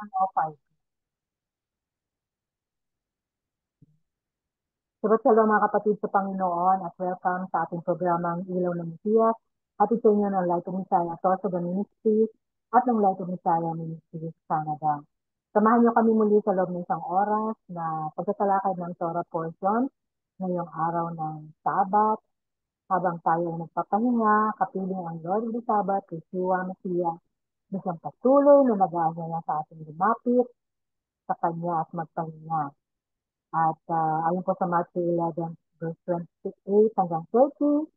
5. Shabbat mga kapatid sa Panginoon at welcome sa ating programang Ilaw ng Mesiyas at ito inyo ng Light of Messiah Sorsogon Ministries at ng Light of Messiah Ministries Canada. Samahan niyo kami muli sa loob ng isang oras na pagtatalakay ng Torah portion ngayong araw ng Sabat habang tayo ay nagpapahinga, kapiling ang Lord of the Sabbath, Yeshua Messiah, na siyang patuloy na nag-aanyaya sa ating lumapit sa Kanya at magpahinga. At ayon po sa Matthew 11, verse 28 hanggang 30,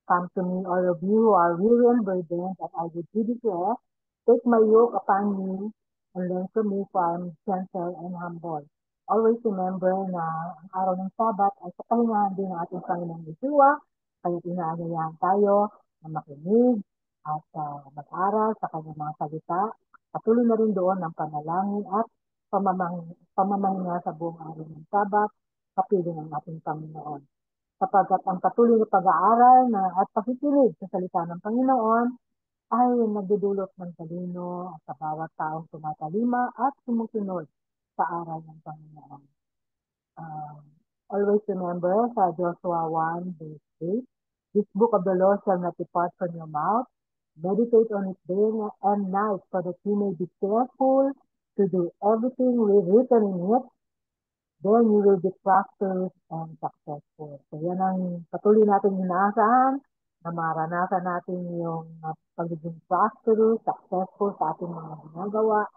come to me, all of you who are weary and burdened, and I will give you rest. Take my yoke upon you and learn from me, for I am gentle and humble. Always remember na ang araw ng Sabat ay sa kahingahan din ng ating Panginoong Yeshua, kaya inaanyayahan tayo na makinig at mag-aral sa kanyang mga salita. Patuloy na rin doon ang panalangin at pamamahinga sa buong araw ng Sabat, kapiling ang ating Panginoon. Sapagkat ang patuloy na pag-aaral at pakikinig sa salita ng Panginoon ay nagdudulot ng talino sa bawat taong tumatalima at sumusunod sa aral ng Panginoon. Uh, Always remember sa Joshua 1 verse 8, this book of the law shall not depart from your mouth. Meditate on it day and night so that you may be careful to do everything written in it. Then you will be prosperous and successful. So yan ang patuloy natin inaasahan na maranasan natin yung pagiging prosperous, successful sa ating mga ginagawa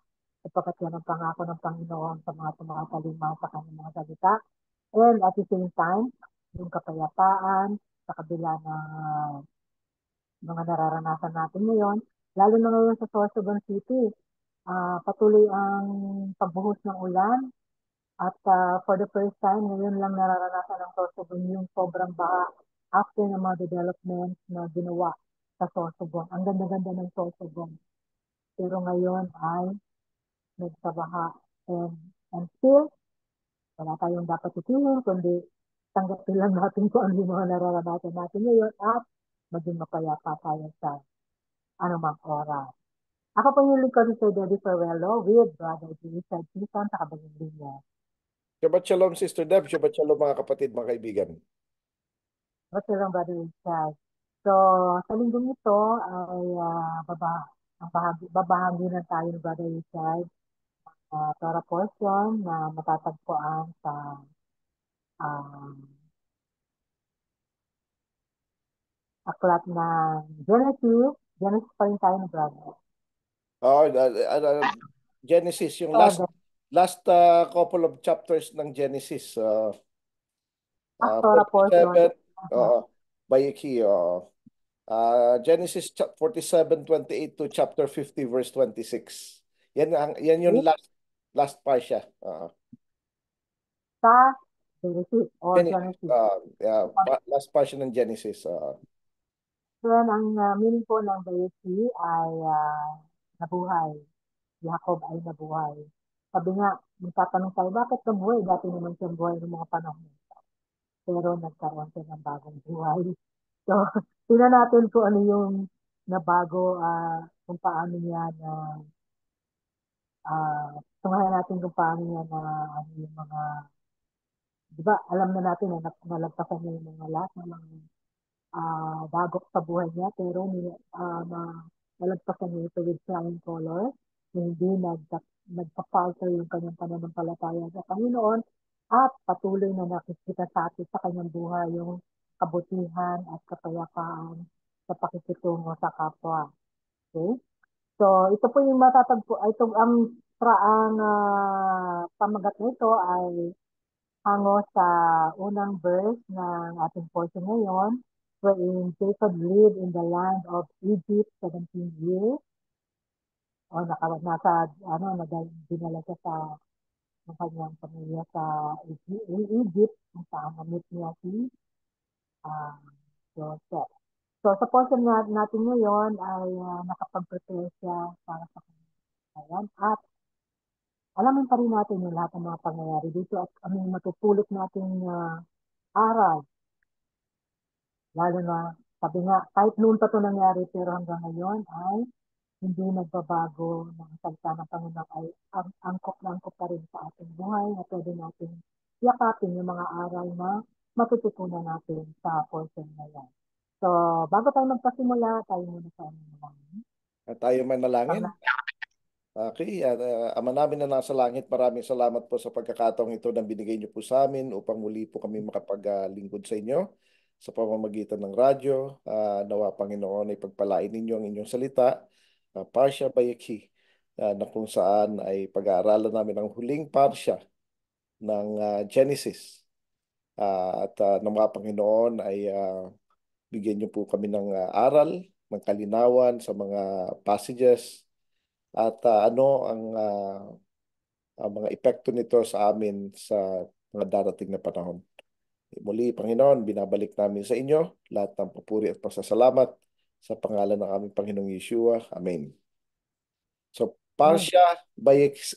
sapagkat yan ang pangako ng Panginoon sa mga tumatalima sa kanyang mga salita. And at the same time, yung kapayapaan sa kabila ng mga nararanasan natin ngayon, lalo na ngayon sa Sorsogon City, patuloy ang pagbuhos ng ulan at for the first time, ngayon lang nararanasan ng Sorsogon yung sobrang baha after ng mga development na ginawa sa Sorsogon. Ang ganda-ganda ng Sorsogon. Pero ngayon ay nagsabaha and still, wala tayong dapat itingin, kundi tanggapin lang natin kung ano yung mga nararanasan natin ngayon at maging mapayapa tayo sa anumang oras. Ako po yung lingkod si Sir Debbie Ferrello with Brother Richard Tison sa kabilang linya. Shabbat Shalom, Sister Deb. Shabbat Shalom, mga kapatid, mga kaibigan. What's lang, Brother Richard? So, sa linggong ito ay babahaginan tayo ni Brother Richard Torah portion na matatagpuan sa um, aklat ng Genesis. Genesis pa rin tayo ni Brother. Genesis, yung So, last couple of chapters ng Genesis. Torah portion. 47, Bayiki. Genesis 47:28 to chapter 50, verse 26. Yan yung last part siya. Sa Genesis or Genesis. Last part siya ng Genesis. Then, ang meaning po ng Bayeti ay nabuhay. Jacob ay nabuhay. Sabi nga, magtatanong tayo, bakit nabuhay? Dati naman siyang buhay ng mga panahon. Pero nagkaroon siya ng bagong buhay. So, tingnan natin kung ano yung nabago, kung paano niya na, tungayan natin kung paano niya na, ano yung mga, di ba, alam na natin na nalagpasan niya yung mga lahat ng mga dagok sa buhay niya, pero nalagpasan niya ito with flying color, na hindi nagpa-falter yung kanyang pananampalataya sa Panginoon, at patuloy na nakikita sa atin sa kanyang buhay yung kabutihan at kapayapaan sa pakikitungo sa kapwa. Okay? So, ito po yung matatagpo, ito ang pamagat na ito ay hango sa unang verse ng ating portion ngayon, wherein Jacob lived in the land of Egypt 17 years. O dinala siya sa ng kanyang pamilya sa Egypt, kung saan na-meet niya si uh, Joseph. So sa portion natin ngayon ay nakapag-prepare siya para sa kanyang at alamin pa rin natin yung lahat ng mga pangyayari dito at aming matutulot natin aral. Lalo na, sabi nga, kahit noon pa ito nangyari, pero hanggang ngayon ay hindi nagbabago ng salita ng Panginoon ay angkop na angkop pa rin sa ating buhay na pwede natin yakapin yung mga aral na matututunan natin sa portion na yan. So, bago tayo magpasimula, tayo muna sa ano naman. At tayo manalangin. Okay, Ama namin na nasa langit, maraming salamat po sa pagkakataong ito na binigay niyo po sa amin upang muli po kami makapaglingkod sa inyo sa pamamagitan ng radyo. Nawa, Panginoon, ay pagpalain ninyo ang inyong salita, Parsha Bayekhi, na kung saan ay pag-aaralan namin ang huling parsha ng Genesis. Nawa, Panginoon, ay bigyan niyo po kami ng aral, ng kalinawan sa mga passages at ano ang mga epekto nito sa amin sa mga darating na panahon. Muli, Panginoon, binabalik namin sa inyo lahat ng papuri at pasasalamat sa pangalan ng aming Panginoong Yeshua. Amen. So, Amen. Parsha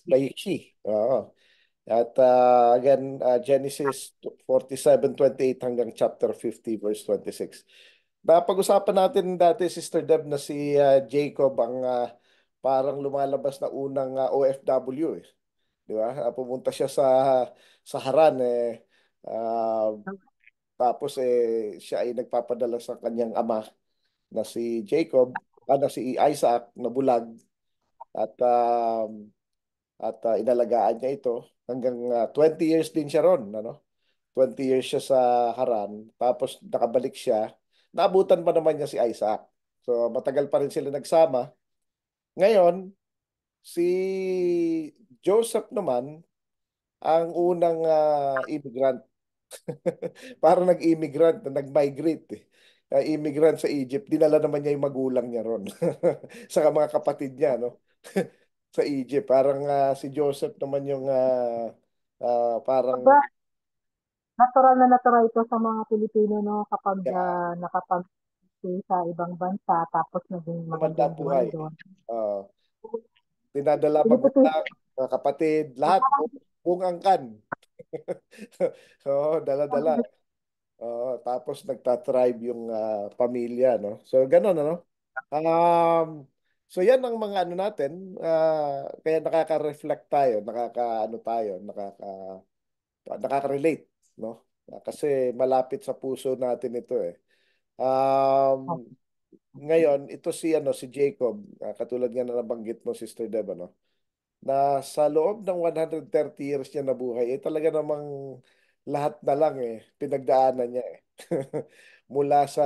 Bayikhi. Oo. At again, Genesis 47:28 hanggang chapter 50, verse 26. Napag-usapan natin dati, Sister Deb, na si Jacob ang parang lumalabas na unang OFW. Di ba? Pumunta siya sa Haran tapos siya ay nagpapadala sa kanyang ama na si Jacob, na si Isaac na bulag at inalagaan niya ito hanggang 20 years din siya ron, ano? 20 years siya sa Haran, tapos nakabalik siya. Naabutan pa naman niya si Isaac. So matagal pa rin sila nagsama. Ngayon, si Joseph naman ang unang immigrant. Parang nag-immigrant, nag-migrate eh. Immigrant sa Egypt, dinala naman niya yung magulang niya ron. Saka mga kapatid niya, no? Sa Egypt. Parang si Joseph naman yung parang Ba, natural ito sa mga Pilipino, no, kapag nakapag sa ibang bansa tapos naging kumanda magandang buhay buhay. doon. Uh, Dinadala Pinipitin, magulang, mga kapatid, lahat. Buong angkan. Oo, dala-dala. Tapos nagtatribe yung pamilya, no? So, ganun, ano? Um, so, yan ang mga ano natin. Kaya nakaka-reflect tayo, nakaka-ano tayo, nakaka-relate, no? Kasi malapit sa puso natin ito eh. Um, Ngayon, ito si Jacob, katulad nga na nabanggit mo, Sister Deb, ano? Na sa loob ng 130 years niya na buhay, talaga namang lahat na lang pinagdaanan niya eh. Mula sa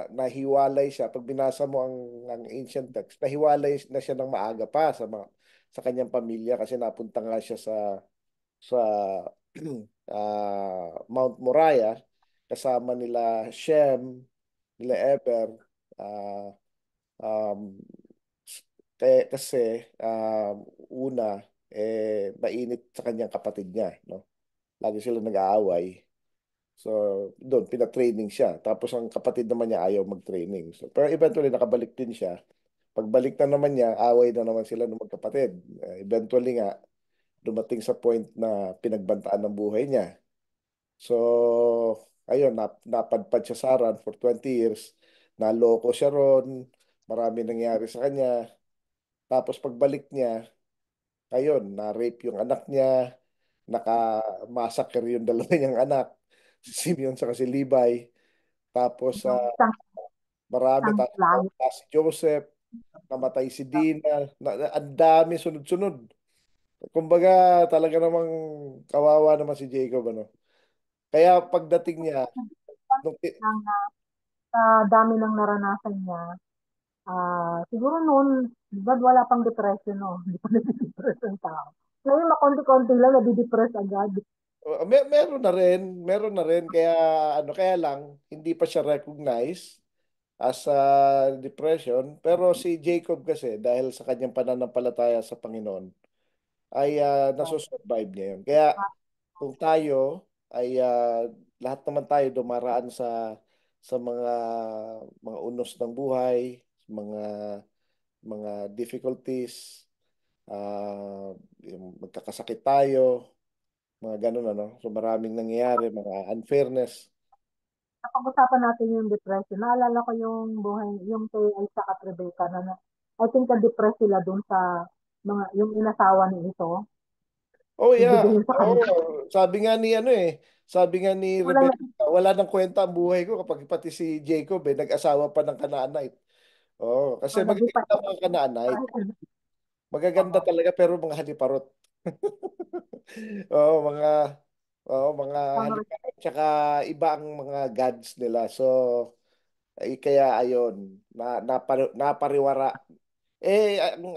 nahiwalay siya, pag binasa mo ang ancient text, nahiwalay na siya ng maaga pa sa kanyang pamilya kasi napunta nga siya sa Mount Moriah kasama nila Shem, nila Eber, ah, um, kasi una, mainit sa kanyang kapatid niya, no? Lagi sila nag-aaway. So, doon, pinatraining siya. Tapos ang kapatid naman niya ayaw mag-training. So, pero eventually, nakabalik din siya. Pagbalik na naman niya, away na naman sila ng magkapatid. Eventually nga, dumating sa point na pinagbantaan ng buhay niya. So, ayun, napadpad siya sa Aran for 20 years. Naloko siya ron. Marami nangyari sa kanya. Tapos pagbalik niya, ayun, na-rape yung anak niya, naka-massacre yung dalawa niyang anak, si Simeon sa si Levi. Tapos yung marami, isang tapos lahi. si Joseph, namatay si Dina, ang dami sunod-sunod. Kumbaga, talaga namang kawawa naman si Jacob, ano. Kaya pagdating niya, nung, Ang sa dami ng naranasan niya, siguro noon, di ba wala pang depression, no? Hindi pa nadidepress ang tao. Ngayon, makonti-konti lang, nadidepress agad. meron na rin, kaya ano, kaya lang, hindi pa siya recognized as a depression. Pero si Jacob kasi, dahil sa kanyang pananampalataya sa Panginoon, ay nasusurvive niya yun. Kaya kung tayo ay lahat naman tayo dumaraan sa mga unos ng buhay, mga difficulties, yung magkakasakit tayo, mga ganun ano. So maraming nangyayari, mga unfairness. Napag-usapan natin yung depression. Naalala ko yung buhay, yung kay Isaac at Rebecca na I think na-depress sila dun sa mga, yung inasawa ni ito, Oh yeah. bibigyan sa Oh, kanila. sabi nga ni ano eh, sabi nga ni Walang Rebecca, wala nang kwenta ang buhay ko kapag pati si Jacob eh nag-asawa pa ng Kanaanite. Oh, kasi naging magaganda ang mga Kanaanite. kahit ano. Magaganda Oo. talaga pero mga haliparot. Oo, mga Mga haliparot. Tsaka iba ang mga gods nila. So, kaya ayon, napariwara.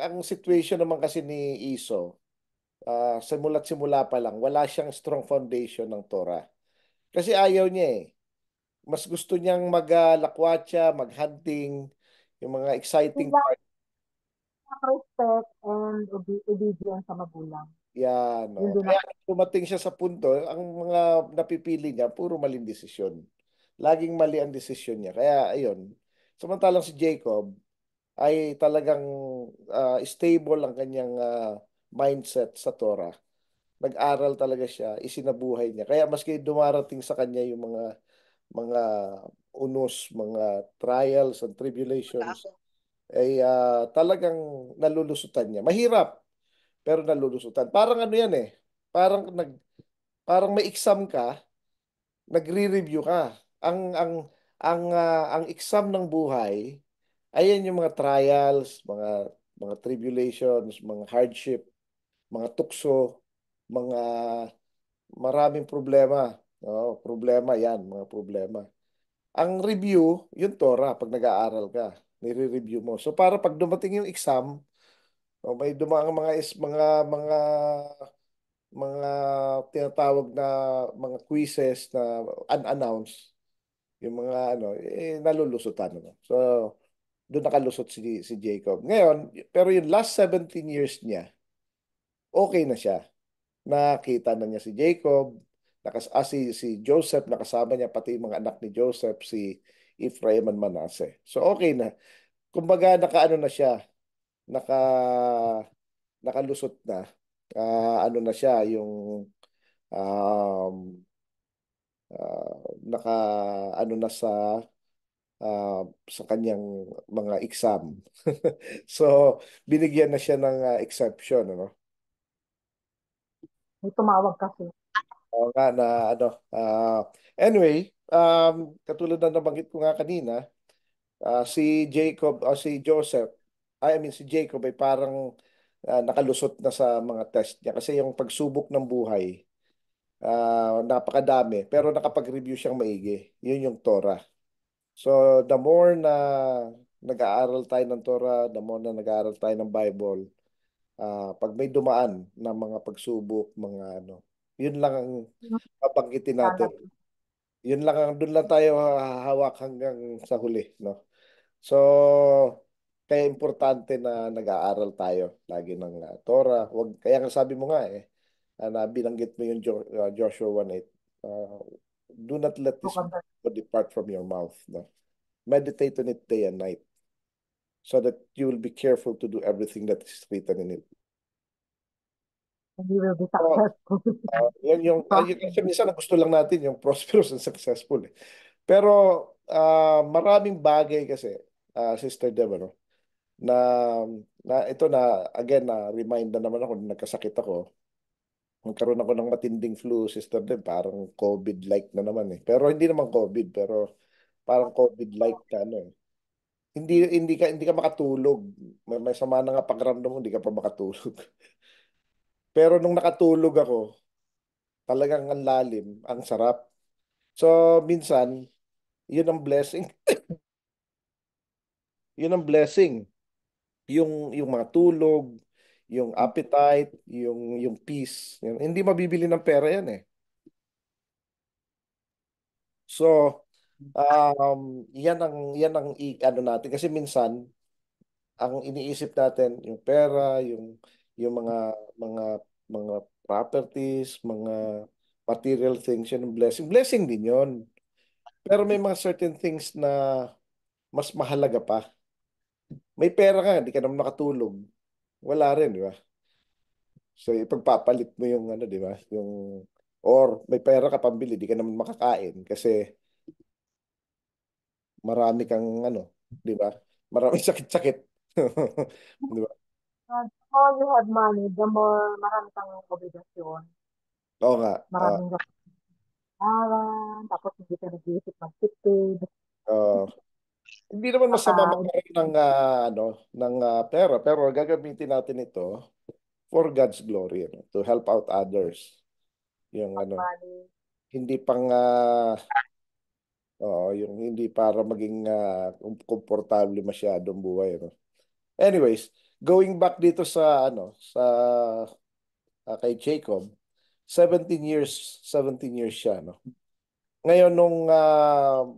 Ang situation naman kasi ni Iso, simula't simula pa lang, wala siyang strong foundation ng Torah. Kasi ayaw niya eh. Mas gusto niyang mag-lakwatsa, mag-hunting, yung mga exciting sila, part. respect and obedience sa magulang. Yan, Yun no. din Kaya ako. dumating siya sa punto, ang mga napipili niya, puro maling desisyon. Laging mali ang desisyon niya. Kaya, ayun. Samantalang si Jacob ay talagang stable ang kanyang mindset sa Torah. Nag-aral talaga siya, isinabuhay niya. Kaya maski dumarating sa kanya yung mga unos, mga trials and tribulations, ay talagang nalulusutan niya. Mahirap, pero nalulusutan. Parang ano yan eh. Parang parang may exam ka, nagre-review ka. Ang exam ng buhay, ayan yung mga trials, mga tribulations, mga hardship, mga tukso, mga maraming problema. Oh, problema yan, mga problema. Ang review, yung Torah, pag nag-aaral ka, nire-review mo. So para pag dumating yung exam, may dumaang mga tinatawag na mga quizzes na unannounced, yung mga ano, nalulusutan. Ano. So, doon nakalusot si Jacob. Ngayon, pero yung last 17 years niya, okay na siya. Nakita na niya si Jacob, si Joseph, nakasama niya pati yung mga anak ni Joseph, si Ephraim and Manasseh. So, okay na. Kumbaga, nakaano na siya, naka, nakalusot na. Ano na siya, yung um, naka ano na ah, sa kanyang mga exam. So, binigyan na siya ng exception, ano? May tumawag kasi. Oo nga na ano. Anyway, katulad na nabanggit ko nga kanina, si Jacob o si Joseph, I mean si Jacob ay parang nakalusot na sa mga test niya kasi yung pagsubok ng buhay, napakadami pero nakapag-review siyang maigi. Yun yung Torah. So, the more na nag-aaral tayo ng Torah, the more na nag-aaral tayo ng Bible, pag may dumaan na mga pagsubok, mga ano, yun lang ang babanggitin natin. Sana. Yun lang ang, doon lang tayo hahawak hanggang sa huli, no? So, kaya importante na nag-aaral tayo lagi ng Torah. Kaya nga sabi mo nga na binanggit mo yung Joshua 1:8, do not let this book depart from your mouth, no? Meditate on it day and night so that you will be careful to do everything that is written in it. And we will be So, successful. yun kasi minsan ang gusto lang natin yung prosperous and successful. Eh. Pero maraming bagay kasi, Sister Deb, ano, na, na ito na, again, na remind na naman ako, nung nagkasakit ako, nagkaroon ako ng matinding flu, Sister Deb, parang COVID-like na naman eh. Pero hindi naman COVID, pero parang COVID-like ka, ano eh. Hindi ka makatulog. May sama na nga pakiramdam mo, hindi ka pa makatulog. Pero nung nakatulog ako, talagang ang lalim, ang sarap. So, minsan, yun ang blessing. Yun ang blessing. Yung mga tulog, yung appetite, yung peace. Hindi mabibili ng pera yan eh. So, ano natin. Kasi minsan, ang iniisip natin, yung pera, yung mga, mga properties, mga material things, yun ang blessing. Blessing din yun. Pero may mga certain things na mas mahalaga pa. May pera ka, di ka naman nakatulog. Wala rin, di ba? So, ipagpapalit mo yung ano, di ba? Or may pera ka pambili, di ka naman makakain kasi marami kang ano, di ba? Maraming sakit-sakit. Di ba? The more you have money, the more marami kang obligasyon. Oo nga. Maraming gasturan, tapos hindi ka nag-iisip magtipid. Ah, hindi naman Baka, masama magkaroon ng ano ng pera, pero gagamitin natin ito for God's glory, ano, to help out others. Yung ano, money. hindi pang yung hindi para maging komportable masyadong buhay, ano. Anyways, going back dito sa kay Jacob, 17 years siya, no. Ngayon nung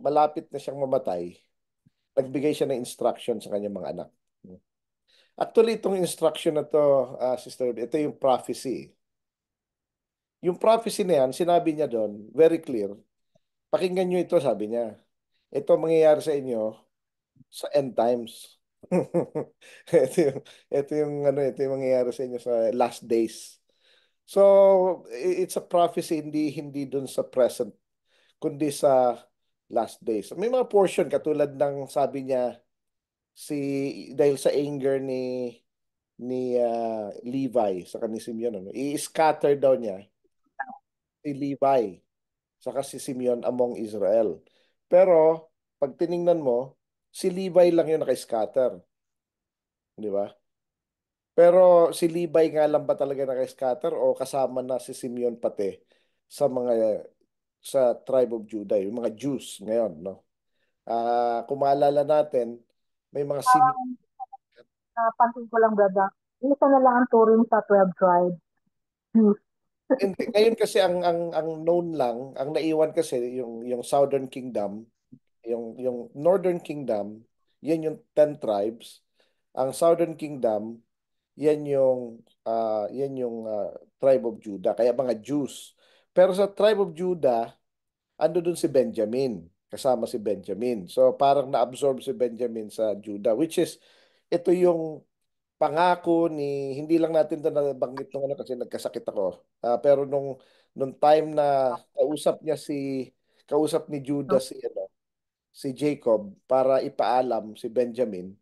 malapit na siyang mamatay, nagbigay siya ng instruction sa kanyang mga anak. Actually, itong instruction na to, sister, ito yung prophecy. Yung prophecy na yan, sinabi niya doon, very clear. Pakinggan niyo ito, sabi niya. Ito ang mangyayari sa inyo sa end times. Ito yung mangyayari sa inyo sa last days. So, it's a prophecy, hindi dun sa present, kundi sa last days. May mga portion katulad ng sabi niya si dahil sa anger ni Levi sa ni Simeon, ano, i-scatter daw niya si Levi saka si Simeon among Israel. Pero pag tiningnan mo, si Levi lang yung naka-scatter, di ba? Pero si Levi nga lang ba talaga naka-scatter o kasama na si Simeon pati sa tribe of Judah, yung mga Jews ngayon, no? Kung maalala natin, may mga Simeon. Pansin ko lang, brother, isa na lang ang turing sa 12 tribes. Jews. Hindi, ngayon kasi ang known lang, ang naiwan kasi yung Southern Kingdom, yung Northern Kingdom, yan yung 10 tribes. Ang Southern Kingdom, yan yung tribe of Judah, kaya mga Jews. Pero sa tribe of Judah, ando dun si Benjamin, kasama si Benjamin. So parang na-absorb si Benjamin sa Judah, which is ito yung pangako ni, hindi lang natin ito nabanggit nung ano kasi nagkasakit ako. Pero nung time na kausap ni Judah si Jacob para ipaalam si Benjamin,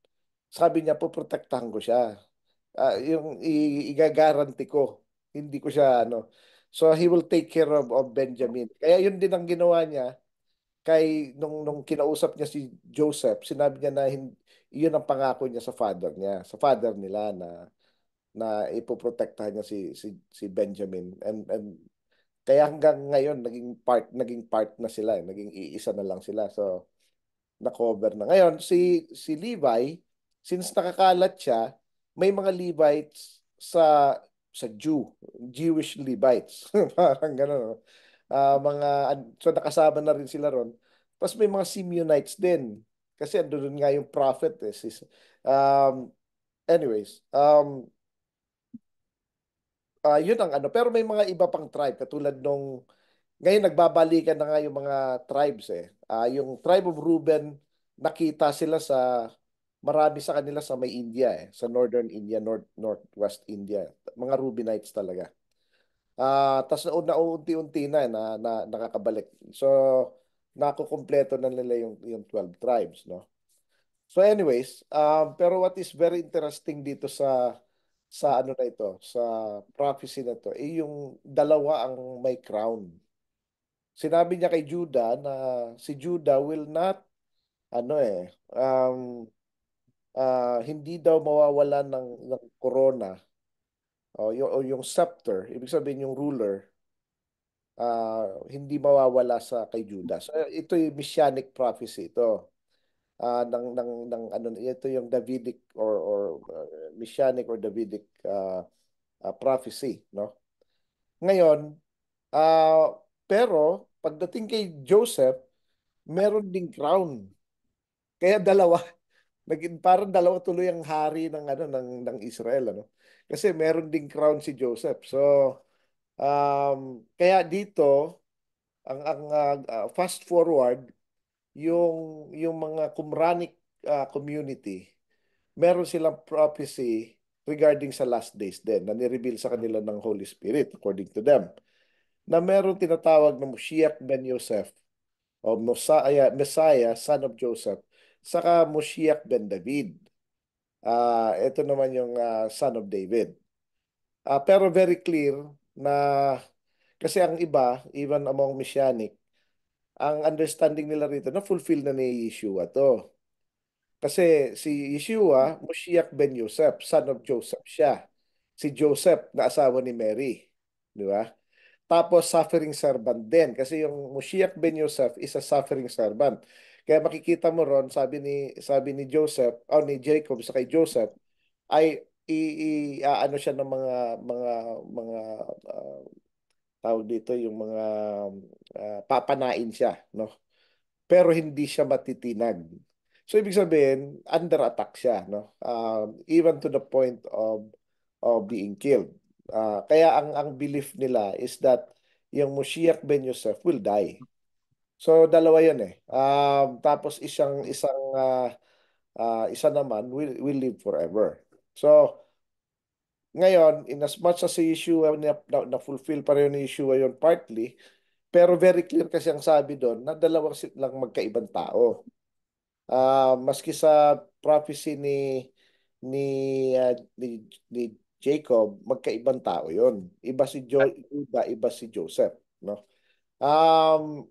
sabi niya poprotektahan ko siya. Yung igagaranti ko, hindi ko siya ano. So he will take care of Benjamin. Kaya yun din ang ginawa niya nung kinausap niya si Joseph, sinabi niya na yun ang pangako niya sa father nila na ipoprotektahan niya si Benjamin, and kaya hanggang ngayon naging part na sila, naging iisa na lang sila, so na-cover na ngayon si Levi, since nakakalat siya, may mga Levites sa Jewish Levites, parang gano'n, no? So nakasama na rin sila ron. Tapos may mga Simeonites din. Kasi andun nga yung prophet eh. Um, anyways, yun ang ano. Pero may mga iba pang tribe. Katulad ngayon nagbabalikan na nga yung mga tribes eh. Yung tribe of Reuben, nakita sila marami sa kanila sa may India eh. Sa Northern India, Northwest India. Mga Reubenites talaga. Tas unti-unti na nakakabalik. So, nakukumpleto na nila yung 12 tribes, no? So anyways, pero what is very interesting dito sa ano na ito, sa prophecy na to, yung dalawa ang may crown. Sinabi niya kay Judah na si Judah will not ano hindi daw mawawala ng corona o yung scepter, ibig sabihin yung ruler, hindi mawawala sa kay Judas. Ito yung messianic prophecy ito. Ng ano ito yung Davidic or messianic or Davidic prophecy, no? Ngayon, pero pagdating kay Joseph, meron ding crown. Kaya dalawa, naging parang dalawa tuloy ang hari ng Israel, ano? Kasi meron ding crown si Joseph. So, kaya dito ang fast forward yung mga Qumranic community, meron silang prophecy regarding sa last days din na nireveal sa kanila ng Holy Spirit according to them, na meron tinatawag na Moshiach ben Yosef o Messiah son of Joseph, saka Moshiach ben David. Ito naman yung son of David. Pero very clear na kasi ang iba, even among Messianic, ang understanding nila rito na fulfill na ni Yeshua to. Kasi si Yeshua, Moshiach ben Yosef, son of Joseph siya. Si Joseph na asawa ni Mary. Di ba? Tapos suffering servant din. Kasi yung Moshiach ben Yosef is a suffering servant. Kaya makikita mo ron, sabi ni Joseph, o ni Jacob sa kay Joseph, ay ano siya ng mga ah, tawag dito yung mga papanain siya, no? Pero hindi siya matitinag. So ibig sabihin, under attack siya, no? Even to the point of being killed. Kaya ang belief nila is that yung Moshiach ben Yosef will die. So dalawa 'yun eh. Tapos isa naman will live forever. So ngayon, in as much as si Yeshua na-fulfill pa rin ni Yeshua yun partly, pero very clear kasi ang sabi doon na dalawang lang magkaibang tao. Maski sa prophecy ni ni Jacob, magkaibang tao 'yon. Iba si Judah, iba si Joseph, no? Um,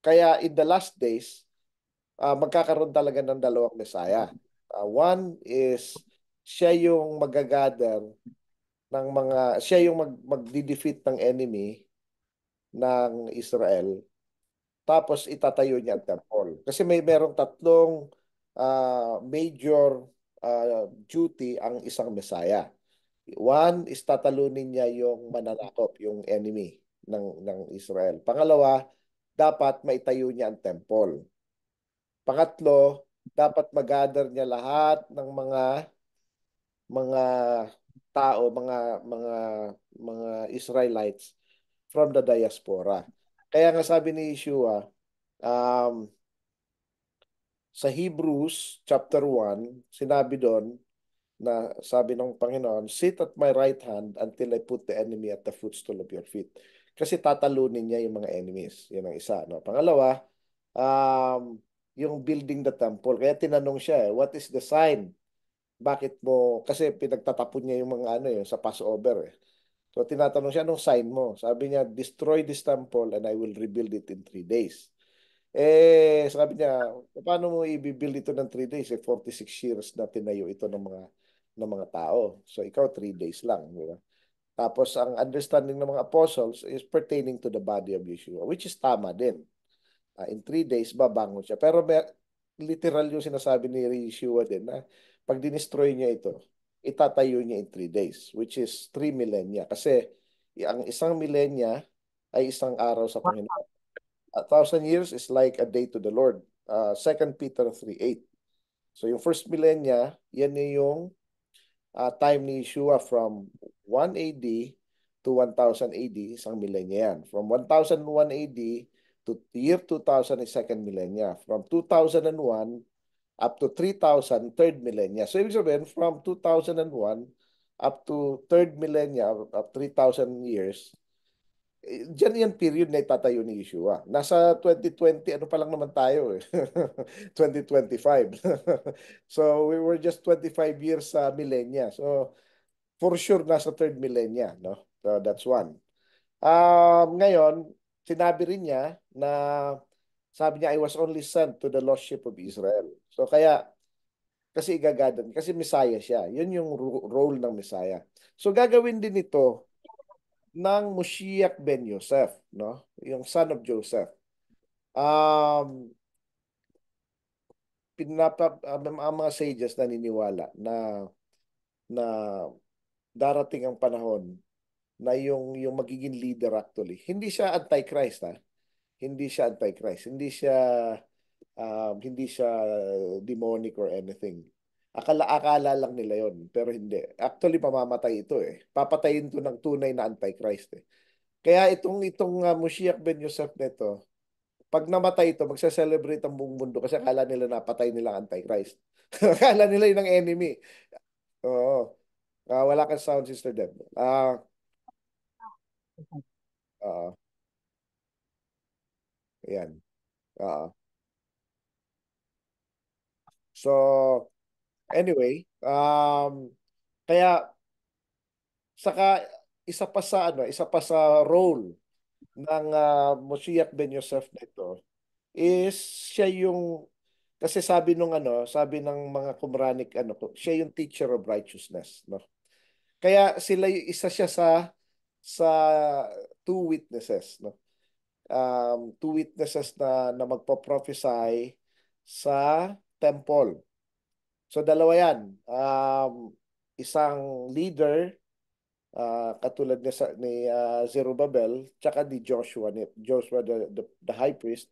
Kaya in the last days, magkakaroon talaga ng dalawang Messiah. One is siya yung magagather siya yung magdi-defeat ng enemy ng Israel. Tapos itatayo niya ang temple. Kasi merong tatlong major duty ang isang Messiah. One is tatalunin niya yung mananakop, yung enemy ng Israel. Pangalawa, dapat maitayo niya ang temple. Pangatlo, dapat magather niya lahat ng mga tao, mga Israelites from the diaspora. Kaya nga sabi ni Yeshua, um, sa Hebrews chapter 1, sinabi doon na sabi ng Panginoon, sit at my right hand until I put the enemy at the footstool of your feet. Kasi tatalunin niya yung mga enemies. Yun ang isa. No? Pangalawa, um, yung building the temple. Kaya tinanong siya, what is the sign? Bakit mo, kasi pinagtatapon niya yung mga ano yun sa Passover eh. So tinatanong siya, anong sign mo? Sabi niya, destroy this temple and I will rebuild it in 3 days. Sabi niya, paano mo i-build ito ng 3 days? 46 years na tinayo ito ng mga tao. So ikaw 3 days lang, di ba? Tapos ang understanding ng mga apostles is pertaining to the body of Yeshua, which is tama din. In 3 days, babangon siya. Pero literal yung sinasabi ni Yeshua din na pag dinestroy niya ito, itatayo niya in 3 days, which is 3 millennia. Kasi ang isang millennia ay isang araw sa Panginoon. 1,000 years is like a day to the Lord. 2 Peter 3:8. So yung first millennia, yan yung time ni Yeshua from 1 AD to 1000 AD, isang millennia yan. From 1001 AD to year 2000 is second millennia. From 2001 up to 3000, third millennia. So ibig sabihin, from 2001 up to third millennia of 3000 years, diyan yan period na itatayo ni Yeshua. Nasa 2020, ano pa lang naman tayo eh. 2025. So we were just 25 years sa millennia. So for sure nasa third millennia, no? So that's one. Ngayon, sinabi rin niya na sabi niya, I was only sent to the lost sheep of Israel. So kaya, kasi igagadan, kasi Messiah siya. Yun yung role ng Messiah. So gagawin din ito ng Moshiach ben Yosef, no? Yung son of Joseph. Um, ang mga sages naniniwala na darating ang panahon na yung magiging leader actually. Hindi siya antichrist ha. Hindi siya antichrist. Hindi siya demonic or anything. Akala lang nila yon, pero hindi. Actually, mamamatay ito eh. Papatayin to ng tunay na antichrist eh. Kaya itong Moshiach ben Yosef nito, pag namatay ito, magsa-celebrate ang buong mundo kasi akala nila napatay nila ang Antichrist. Akala nila yun ang enemy. Oo. Wala kang sound, Sister Deb. Uh, Yan. Ah. So, Anyway, kaya saka isa pa sa role ng Moshiach Ben Yosef na ito is siya yung kasi sabi ng mga Qumranic siya yung teacher of righteousness, no? Kaya isa siya sa two witnesses, no? Two witnesses na magpo-prophesy sa temple. So dalawa 'yan. Isang leader katulad ni Zerubbabel tsaka ni Joshua the high priest.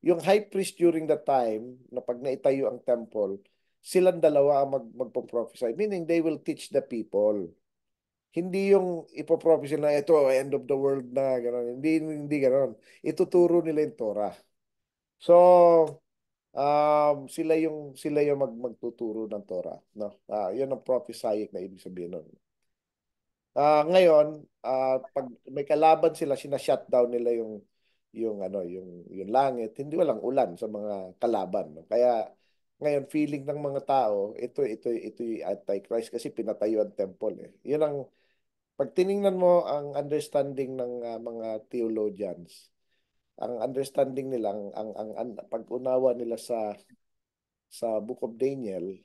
Yung high priest during the time na pag naitayo ang temple, silang dalawa ang magpo-prophesy, meaning they will teach the people. Hindi yung ipoprophesy na ito end of the world na gano'n. Hindi gano'n. Ituturo nila yung Torah. So sila yung magtuturo ng Torah, no? 'Yun ang prophesying na ibig sabihin nun. Ngayon, pag may kalaban sila, sina-shutdown nila yung langit. Hindi walang ulan sa mga kalaban, no? Kaya ngayon feeling ng mga tao, ito yung Antichrist kasi pinatayo ang temple eh. 'Yun ang pag tiningnan mo ang understanding ng mga theologians, ang understanding nila ang pag-unawa nila sa Book of Daniel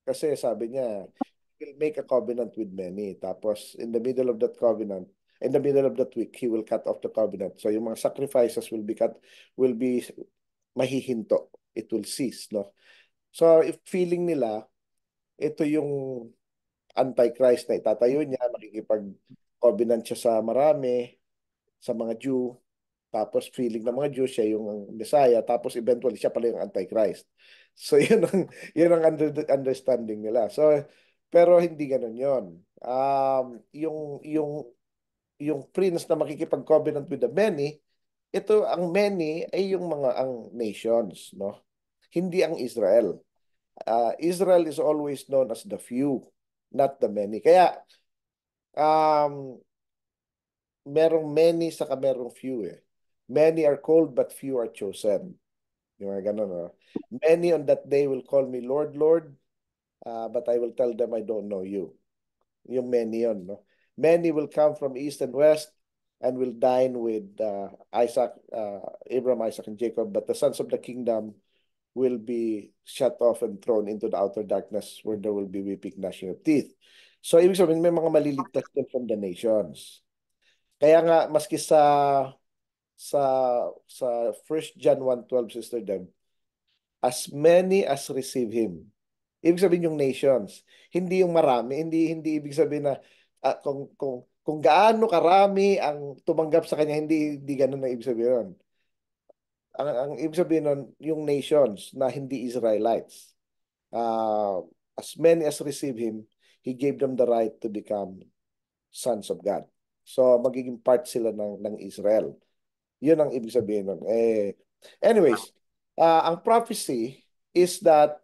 kasi sabi niya will make a covenant with many. Tapos, in the middle of that week, he will cut off the covenant. So, yung mga sacrifices will be mahihinto. It will cease, no? So, if feeling nila, ito yung Antichrist na itatayo niya, makikipag-covenant siya sa marami, sa mga Jew, tapos feeling ng mga Jews siya yung Messiah, tapos eventually siya pala yung Antichrist. So understanding nila. So pero hindi ganoon 'yon. Yung prince na makikipag-covenant with the many, ito ang many ay yung mga ang nations, no? Hindi ang Israel. Israel is always known as the few, not the many. Kaya um merong many sa merong few eh. Many are called but few are chosen. Yung mga ganun, no? Many on that day will call me Lord, Lord, but I will tell them I don't know you. Yung many yun, no? Many will come from east and west and will dine with Abraham, Isaac, and Jacob, but the sons of the kingdom will be shut off and thrown into the outer darkness where there will be weeping, gnashing of teeth. So, ibig sabihin, may mga maliligtas din from the nations. Kaya nga, maski sa sa 1 John 1:12, Sister Deb, as many as receive him. Ibig sabihin yung nations, hindi yung marami, hindi ibig sabihin na kung gaano karami ang tumanggap sa kanya, hindi ganoon ang ibig sabihin nun. Ang ibig sabihin nun, yung nations na hindi Israelites. Uh, as many as receive him, he gave them the right to become sons of God. So magiging part sila ng Israel. Yun ang ibig sabihin nun. Anyways, ang prophecy is that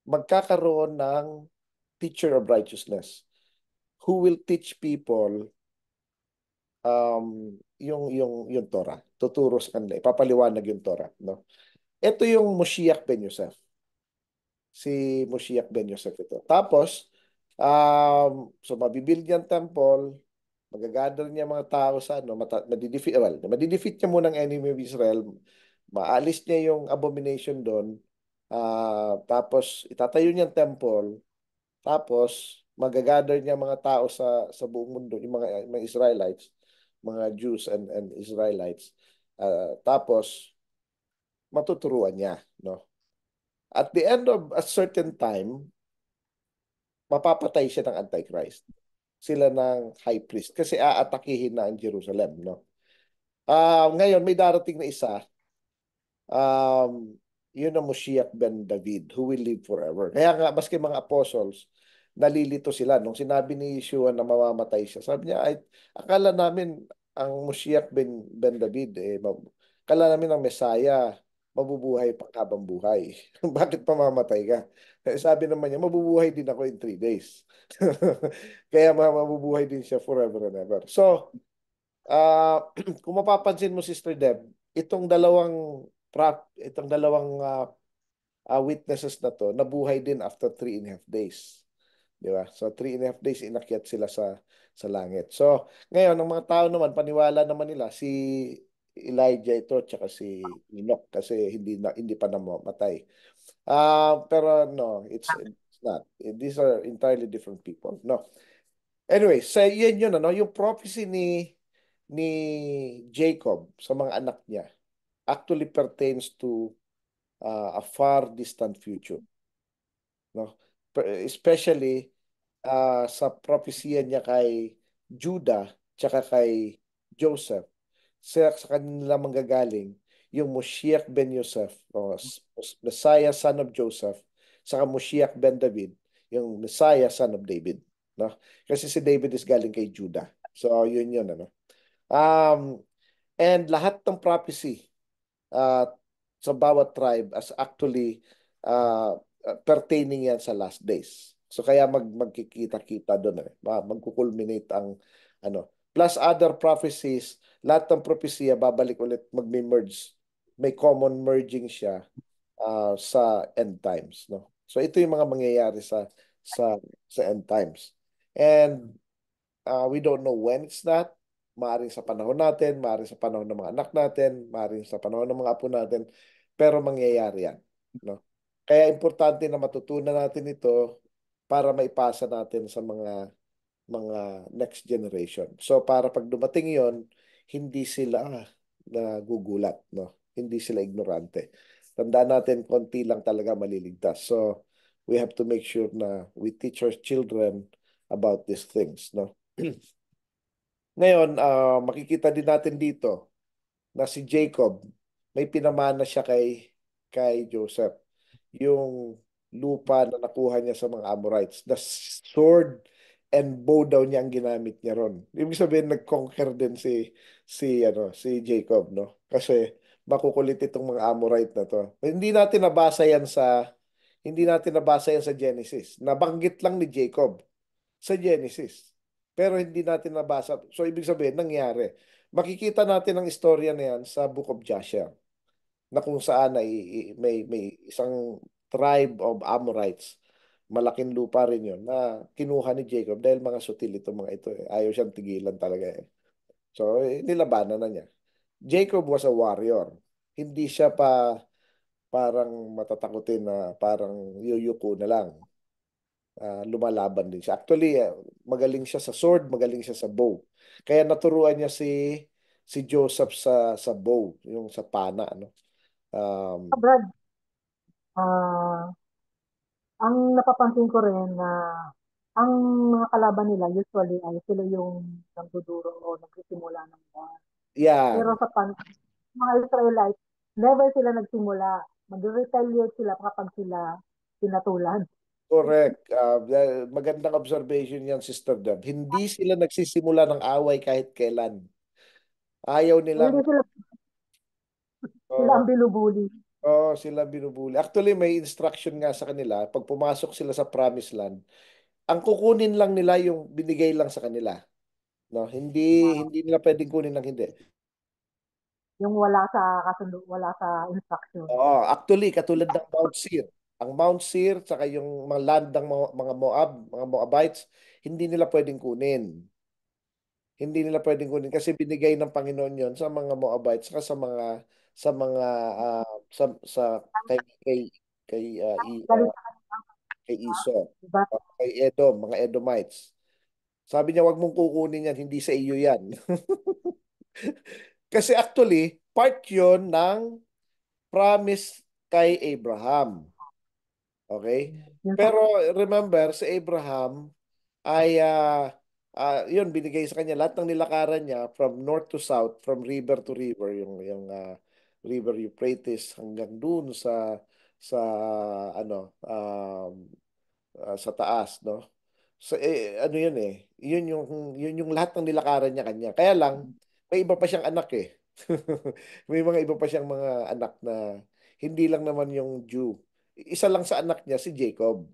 magkakaroon ng teacher of righteousness who will teach people yung Torah. Tuturo sa kanila, ipapaliwanag yung Torah, no? Ito yung Moshiach Ben Yosef. Si Moshiach Ben Yosef ito. Tapos, so mabibuild niya ang temple, magagather niya mga tao sa madidefeat niya muna ang enemy of Israel, maalis niya yung abomination doon, tapos itatayo niya ang temple, tapos magagather niya mga tao sa buong mundo, yung mga Israelites, mga Jews and Israelites, tapos matuturuan niya, no? At the end of a certain time, mapapatay siya ng Antichrist. Sila ng high priest kasi aatakihin na ang Jerusalem, no? Ngayon may darating na isa, yun ang Moshiach ben David who will live forever. Kaya nga maski mga apostles nalilito sila nung sinabi ni Yeshua na mamamatay siya. Sabi niya, ay, akala namin ang Moshiach ben David akala namin ang Messiah mabubuhay panghabang buhay. Bakit pamamatay ka? Sabi naman niya, mabubuhay din ako in 3 days. Kaya mabubuhay din siya forever and ever. So, kung mapapansin mo, Sister Deb, itong dalawang witnesses na to nabuhay din after 3.5 days. Di ba? So 3.5 days inakyat sila sa langit. So ngayon, ang mga tao naman, paniwala naman nila si Elijah ito tsaka si Enoch kasi hindi pa namatay. Pero no, it's not. These are entirely different people. No. Anyway, sa yun ano, yung prophecy ni Jacob sa mga anak niya actually pertains to a far distant future, no? Especially sa propesya niya kay Judah tsaka kay Joseph. Sa kanila manggagaling yung Moshiach ben Yosef, o Messiah son of Joseph, saka Moshiach ben David, yung Messiah son of David, no? Kasi si David is galing kay Judah. So yun ano. Um and lahat ng prophecy uh, sa bawat tribe as actually uh, pertaining yan sa last days. So kaya magkikita-kita doon magkukulminate ang ano. Plus other prophecies, lahat ng propesya babalik ulit, magme-merge. May common merging siya sa end times, no. So ito yung mga mangyayari sa sa end times. And we don't know when it's that. Maaring sa panahon natin, maaring sa panahon ng mga anak natin, maaring sa panahon ng mga apo natin, pero mangyayari yan. No? Kaya importante na matutunan natin ito para maipasa natin sa mga next generation. So para pag dumating yon, hindi sila nagugulat, no? Hindi sila ignorante. Tandaan natin, konti lang talaga maliligtas. So we have to make sure na we teach our children about these things, no? Ngayon, makikita din natin dito na si Jacob, may pinamana siya kay Joseph. Yung lupa na nakuha niya sa mga Amorites. The sword and bow daw niya ang ginamit niya ron. Ibig sabihin, nag-conquer din si Jacob, no? Kasi makukulit itong mga Amorite na to. Hindi natin nabasa yan sa Genesis. Nabanggit lang ni Jacob sa Genesis. Pero hindi natin nabasa. So, ibig sabihin, nangyari. Makikita natin ang istorya na yan sa Book of Joshua, na kung saan may isang tribe of Amorites. Malaking lupa rin yun na kinuha ni Jacob dahil mga sutil itong mga ito. Ayaw siyang tigilan talaga. So, nilabanan na niya. Jacob was a warrior. Hindi siya parang matatakutin na parang yuyuko na lang. Lumalaban din siya. Actually, magaling siya sa sword, magaling siya sa bow. Kaya naturuan niya si Joseph sa bow, yung sa pana, ano. Brad, ah, ang napapansin ko rin na ang mga kalaban nila usually ay sila yung nagduduro o nagsisimula ng war. Pero Yan, mga Israelites, never sila nagsimula. Mag-retaliate sila kapag sila pinatulan. correct. Magandang observation yan, Sister Deb. Hindi sila nagsisimula ng away kahit kailan. Ayaw nilang, Hindi sila oh, ang binubuli. sila binubuli. Actually, may instruction nga sa kanila, pag pumasok sila sa Promised Land, ang kukunin lang nila yung binigay lang sa kanila. No, hindi nila pwedeng kunin ng hindi. Yung wala sa wala sa instruction. Oo, actually, katulad ng Mount Seir. Ang Mount Seir, saka yung mga land ng mga Moab, mga Moabites, hindi nila pwedeng kunin. Hindi nila pwedeng kunin kasi binigay ng Panginoon yon sa mga Moabites, saka sa mga sa kay kay kay ah, i, Galing ah, sa kay Esau, iba. kay Edom, mga Edomites. Sabi niya, wag mong kukunin yan, hindi sa iyo yan. Kasi actually, part yon ng promise kay Abraham. Okay? Yun sa Pero remember, si Abraham ay yun, binigay sa kanya lahat ng nilakaran niya from north to south, from river to river, yung River Euphrates hanggang dun sa sa taas, no? So, ano yun eh. Yun yung lahat ng nilakaran niya kanya. Kaya lang, may iba pa siyang anak eh. May mga iba pa siyang mga anak na hindi lang naman yung Jew. Isa lang sa anak niya, si Jacob.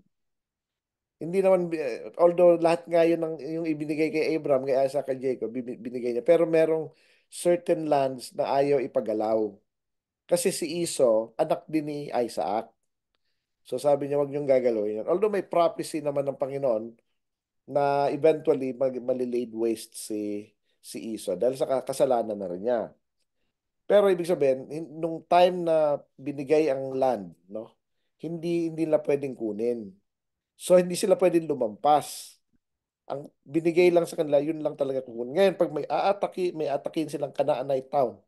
Hindi naman, although lahat nga yun yung ibinigay kay Abraham, kay Isaac, kay Jacob, binigay niya. Pero merong certain lands na ayaw ipagalaw. Kasi si Esau, anak din ni Isaac. So sabi niya, wag niyong gagalawin yan. Although may prophecy naman ng Panginoon na eventually malilaid waste si Esau dahil sa kasalanan na rin niya. Pero ibig sabihin, nung time na binigay ang land, no, hindi nila pwedeng kunin. So hindi sila pwedeng lumampas. Ang binigay lang sa kanila, yun lang talaga kukunin. Ngayon, pag may atakin silang Canaanite town,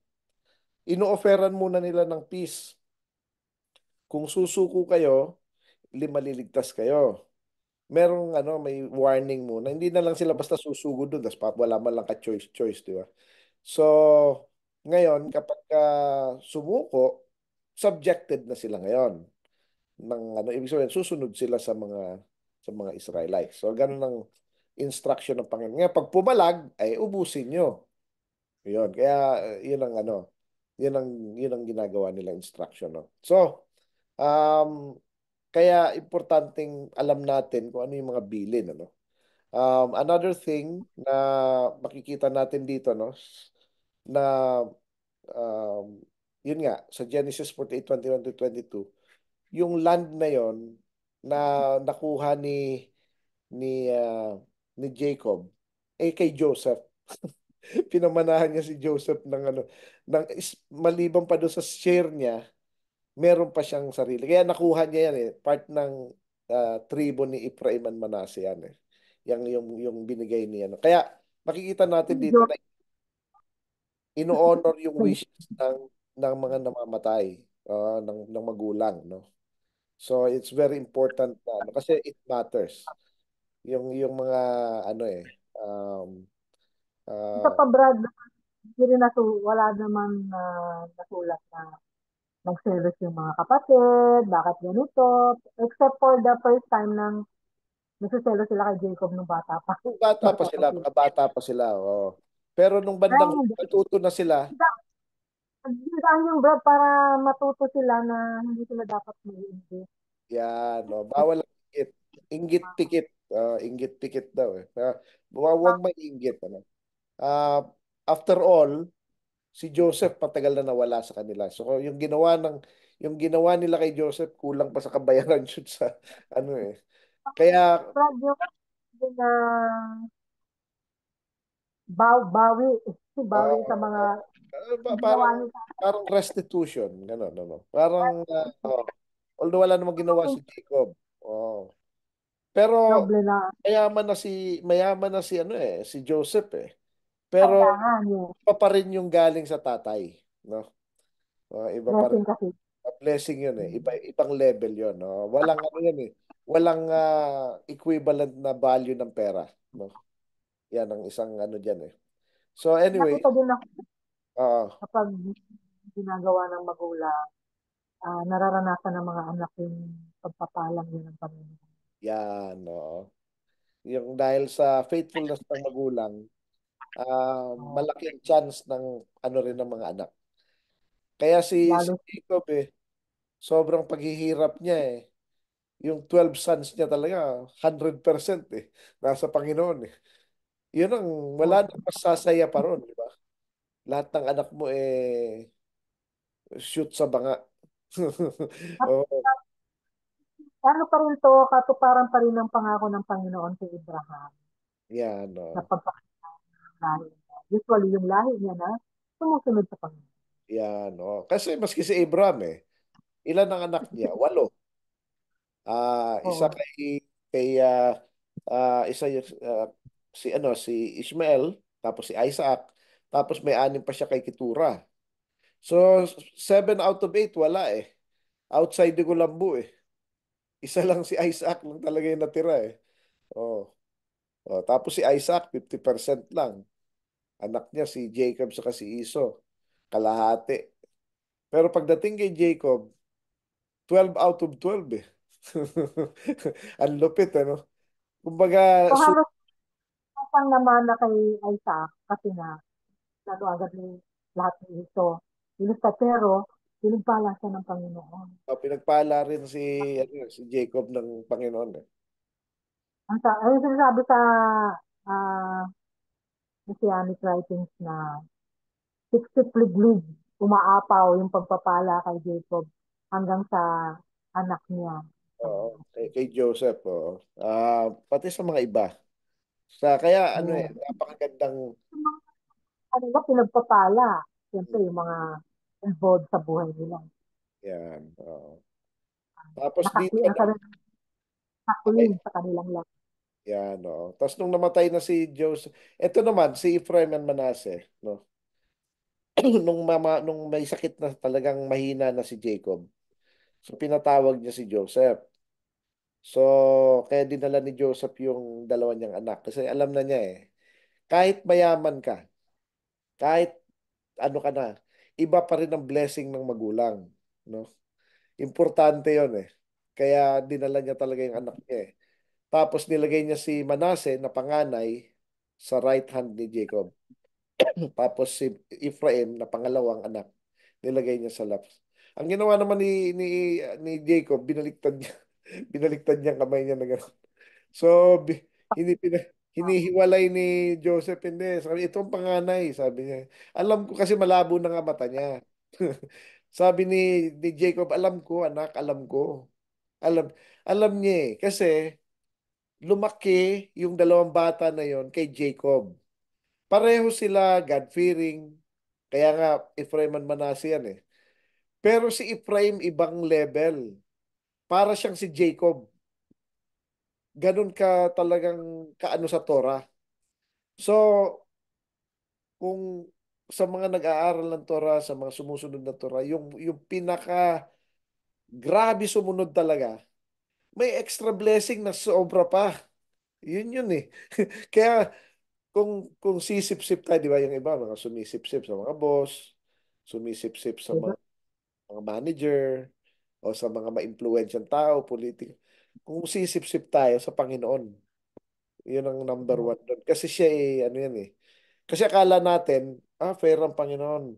ino-offeran muna nila ng peace. Kung susuko kayo, maliligtas kayo. Merong may warning muna. Hindi na lang sila basta susugo doon, tapos wala man lang ka-choice, di ba? So, ngayon, kapag sumuko, subjected na sila ngayon ng ibig sabihin, susunod sila sa mga Israelites. So, ganun ang instruction ng Panginoon. Ngayon, pag pumalag, ay ubusin nyo. Yun. Kaya, yun ang yun ang, yun ang ginagawa nilang instruction. No? So, kaya importanteng alam natin kung ano yung mga bilin. Ano? Another thing na makikita natin dito, no, na um, yun nga, sa Genesis 48:21 to 22, yung land na yon na nakuha ni ah, ni Jacob kay Joseph. Pinamanahan niya si Joseph maliban pa doon sa share niya, meron pa siyang sarili. Kaya nakuha niya yan part ng tribo ni Ephraim and Manasseh yan eh. Yung binigay niya. No? Kaya makikita natin dito na ino-honor yung wishes ng mga namamatay, ng magulang, no? So it's very important na kasi it matters. Yung mga ano Sa uh, pabrad, hindi rin wala naman nasulat na nagselos yung mga kapatid, bakit ganito, except for the first time nang nagsiselos sila kay Jacob nung bata pa. nung bata pa Bata pa sila, sila. mga bata pa sila, oh. Pero nung Kaya bandang hindi. matuto na sila, Saan yung Brad para matuto sila na hindi sila dapat mag-iinggit. yan, no, bawal ang inggit. Inggit pikit. Inggit pikit daw eh. Huwag mainggit. Ano. Ah, After all, si Joseph patagal na nawala sa kanila. So yung ginawa nila kay Joseph kulang pa sa kabayaran yun sa ano eh. Kaya Brad, yung bawi, bawi ah, sa mga ginawa parang nila. parang restitution, gano'n, ano. Parang although wala namang ginawa si Jacob. Oh. Pero Doble na mayaman na si si Joseph eh. Pero kailangan yung iba pa rin yung galing sa tatay, no? Iba pa rin. blessing kasi. Blessing yun eh. Ibang level yun, no? Walang yan eh. Walang equivalent na value ng pera, no? Yan ang isang diyan eh. So anyway, Nakita din ako ah kapag ginagawa ng magulang, nararanasan ng mga anak yung pagpapalang yun ng Panginoon. yan, no? Yung dahil sa faithfulness ng magulang, So, malaki ang chance ng rin ng mga anak. Kaya si lalo Jacob sobrang paghihirap niya eh. Yung 12 sons niya talaga, 100% eh. Nasa Panginoon eh. Yun ang wala po. nang masasaya pa ron, di ba? Lahat ng anak mo shoot sa banga. At Oo, ano pa rin to, katuparan pa rin ng pangako ng Panginoon kay Abraham yan, na no. pagpapakain ng lahi niya. Usually, yung lahi niya na sumusunod sa Panginoon. Yan, no. Kasi maski si Abraham ilan ang anak niya? 8. Isa Oo. kay isa si Ishmael, tapos si Isaac, tapos may 6 pa siya kay Keturah. So 7 out of 8 wala eh. Outside de Gulambu eh. Isa lang si Isaac lang talaga yung natira eh. Oh. Tapos si Isaac 50% lang. Anak niya si Jacob saka si Esau. Kalahati. Pero pagdating kay Jacob, 12 out of 12 eh. Ang lupit ano. Kumbaga, So, halos isang naman na kay Isaac kasi nga, lalo agad ni lahat ng ito. Ilusta pero, pinagpala siya ng Panginoon. pinagpala rin si Jacob ng Panginoon eh. Ayun sinasabi sa ah, Messianic writings na siksik-liglig, umaapaw yung pagpapala kay Jacob hanggang sa anak niya. Oo, kay Joseph, oo. Pati sa mga iba. Kaya ano Yeah. napakagandang Kanila pinagpapala. Siyempre, yung mga involved sa buhay nila. yan. Oo. Tapos dito Ang naman, sarili clean sa kanilang life. yan, oo. Tapos nung namatay na si Joseph, eto naman, si Ephraim and Manasseh, no? Nung may sakit na talagang mahina na si Jacob, so pinatawag niya si Joseph. So, kaya dinala ni Joseph yung dalawa niyang anak. Kasi alam na niya kahit mayaman ka, kahit ano ka na, iba pa rin ang blessing ng magulang. No? Importante yon Kaya dinala niya talaga yung anak niya eh. Tapos nilagay niya si Manasseh na panganay sa right hand ni Jacob. Tapos si Ephraim na pangalawang anak, nilagay niya sa laps. Ang ginawa naman ni Jacob, binaliktad niya. Binaliktad niya ang kamay niya na gano'n. So, hindi hinihiwalay ni Joseph, hindi. Sabi, itong panganay, sabi niya. Alam ko kasi malabo na nga mata niya. Sabi ni Jacob, alam ko, anak, alam ko. Alam, alam niya kasi lumaki yung dalawang bata na yon kay Jacob. Pareho sila God-fearing. Kaya nga, Ephraim and Manasseh yan Pero si Ephraim, ibang level. Para siyang si Jacob. Ganun ka talagang kaano sa Torah. So, kung sa mga nag-aaral ng Torah, sa mga sumusunod na Torah, yung pinaka grabe sumunod talaga, may extra blessing na sobra pa. Yun Kaya kung sisip-sip tayo, di ba, yung iba, mga sumisip-sip sa mga boss, sumisip-sip sa Diba? mga manager, o sa mga ma-influensyang tao, politiko. Kung sisip-sip tayo sa Panginoon, yun ang number Yeah. one doon. Kasi siya ano yan Kasi akala natin, fair ang Panginoon.